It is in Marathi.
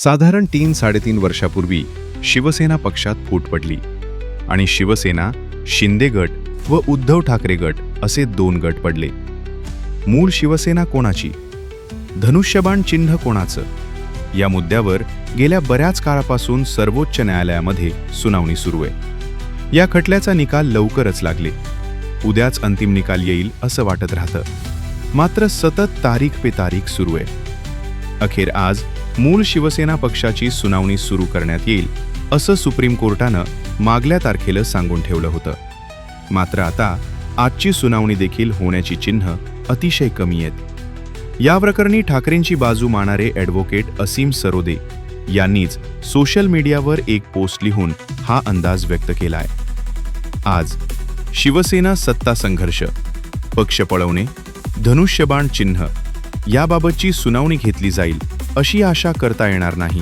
साधारण 3-3.5 वर्षापूर्वी शिवसेना पक्षात फूट पडली आणि शिवसेना, शिंदे गट व उद्धव ठाकरे गट असे 2 गट पडले. मूळ शिवसेना कोणाची, धनुष्यबाण चिन्ह कोणाचं, या मुद्द्यावर गेल्या बऱ्याच काळापासून सर्वोच्च न्यायालयामध्ये सुनावणी सुरू आहे. या खटल्याचा निकाल लवकरच लागले. उद्याच अंतिम निकाल येईल असं वाटत राहतं. मात्र सतत तारीख पे तारीख सुरू आहे. अखेर आज मूळ शिवसेना पक्षाची सुनावणी सुरू करण्यात येईल असं सुप्रीम कोर्टानं मागल्या तारखेला सांगून ठेवलं होतं. मात्र आता आजची सुनावणी देखील होण्याची चिन्ह अतिशय कमी आहेत. या प्रकरणी ठाकरेंची बाजू मांडणारे ॲडव्होकेट असीम सरोदे यांनीच सोशल मीडियावर एक पोस्ट लिहून हा अंदाज व्यक्त केलाय. आज शिवसेना सत्ता संघर्ष, पक्ष पळवणे, धनुष्यबाण चिन्ह याबाबतची सुनावणी घेतली जाईल अशी आशा करता येणार नाही.